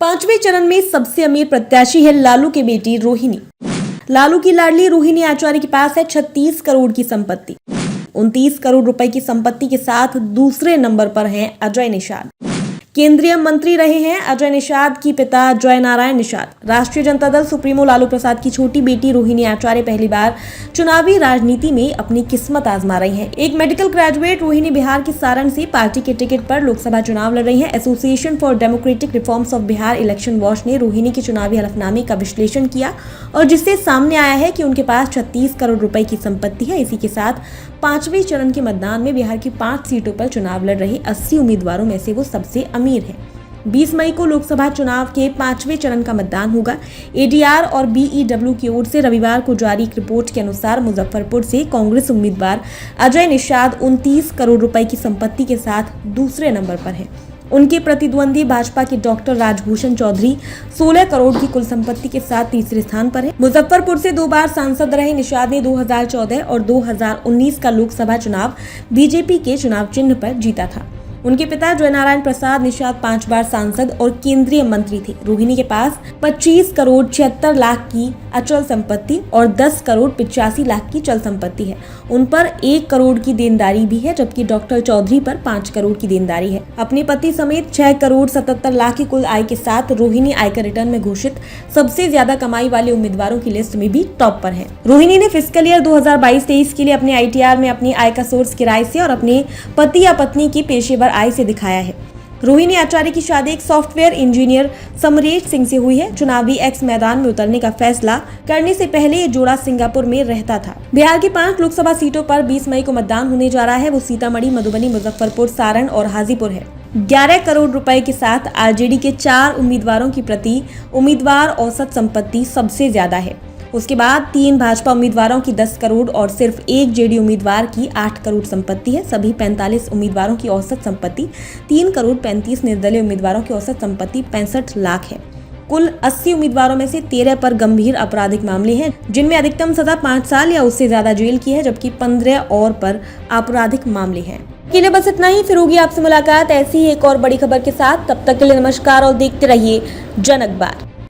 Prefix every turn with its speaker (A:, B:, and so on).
A: पांचवें चरण में सबसे अमीर प्रत्याशी है लालू की बेटी रोहिणी। लालू की लाडली रोहिणी आचार्य के पास है 36 करोड़ की संपत्ति। 29 करोड़ रुपए की संपत्ति के साथ दूसरे नंबर पर हैं अजय निषाद। केंद्रीय मंत्री रहे हैं अजय निषाद की पिता जय नारायण निषाद। राष्ट्रीय जनता दल सुप्रीमो लालू प्रसाद की छोटी बेटी रोहिणी आचार्य पहली बार चुनावी राजनीति में अपनी किस्मत आजमा रही हैं। एक मेडिकल ग्रेजुएट रोहिणी बिहार के सारण से पार्टी के टिकट पर लोकसभा चुनाव लड़ रही हैं। Association for democratic reforms of Bihar election watch ने रोहिणी के चुनावी हलफनामे का विश्लेषण किया और जिससे सामने आया है कि उनके पास 36 करोड़ रुपए की संपत्ति है। इसी के साथ पांचवें चरण के मतदान में बिहार की 5 सीटों पर चुनाव लड़ रहे 80 उम्मीदवारों में से वो सबसे अमीर है। 20 मई को लोकसभा चुनाव के 5वें चरण का मतदान होगा। एडीआर और बीईडब्ल्यू की ओर से रविवार को जारी एक रिपोर्ट के अनुसार मुजफ्फरपुर से कांग्रेस उम्मीदवार अजय निषाद 29 करोड़ रुपए की संपत्ति के साथ दूसरे नंबर पर है। उनके प्रतिद्वंदी भाजपा के डॉक्टर राजभूषण चौधरी 16 करोड़ की कुल संपत्ति के साथ तीसरे स्थान पर है। मुजफ्फरपुर से 2 बार सांसद रहे निषाद ने 2014 और 2019 का लोकसभा चुनाव बीजेपी के चुनाव चिन्ह पर जीता था। उनके पिता जय नारायण प्रसाद निषाद 5 बार सांसद और केंद्रीय मंत्री थे। रोहिणी के पास 25 करोड़ 76 लाख की अचल संपत्ति और 10 करोड़ 85 लाख की चल संपत्ति है। उन पर 1 करोड़ की देनदारी भी है, जबकि डॉक्टर चौधरी पर 5 करोड़ की देनदारी है। अपने पति समेत 6 करोड़ 77 लाख की कुल आय के साथ रोहिणी आयकर रिटर्न में घोषित सबसे ज्यादा कमाई वाले उम्मीदवारों की लिस्ट में भी टॉप पर है। रोहिणी ने फिस्कल ईयर 2022-23 के लिए अपने आईटीआर में अपनी आय का सोर्स किराए से और अपने पति या पत्नी की पेशेवर आय से दिखाया है। रोहिणी आचार्य की शादी एक सॉफ्टवेयर इंजीनियर समरेश सिंह से हुई है। चुनावी एक्स मैदान में उतरने का फैसला करने से पहले ये जोड़ा सिंगापुर में रहता था। बिहार की 5 लोकसभा सीटों पर 20 मई को मतदान होने जा रहा है। वो सीतामढ़ी, मधुबनी, मुजफ्फरपुर, सारण और हाजीपुर है। 11 करोड़ रुपए के साथ आरजेडी के 4 उम्मीदवारों की प्रति उम्मीदवार औसत संपत्ति सबसे ज्यादा है। उसके बाद 3 भाजपा उम्मीदवारों की 10 करोड़ और सिर्फ 1 जेडी उम्मीदवार की 8 करोड़ संपत्ति है। सभी 45 उम्मीदवारों की औसत संपत्ति 3 करोड़ 35, निर्दलीय उम्मीदवारों की औसत संपत्ति 65 लाख है। कुल 80 उम्मीदवारों में से 13 पर गंभीर आपराधिक मामले हैं, जिनमें अधिकतम सजा 5 साल या उससे ज्यादा जेल की है, जबकि 15 और पर आपराधिक मामले हैं। के लिए बस इतना ही। फिर होगी आपसे मुलाकात ऐसी ही एक और बड़ी खबर के साथ। तब तक के लिए नमस्कार और देखते रहिए जन अखबार।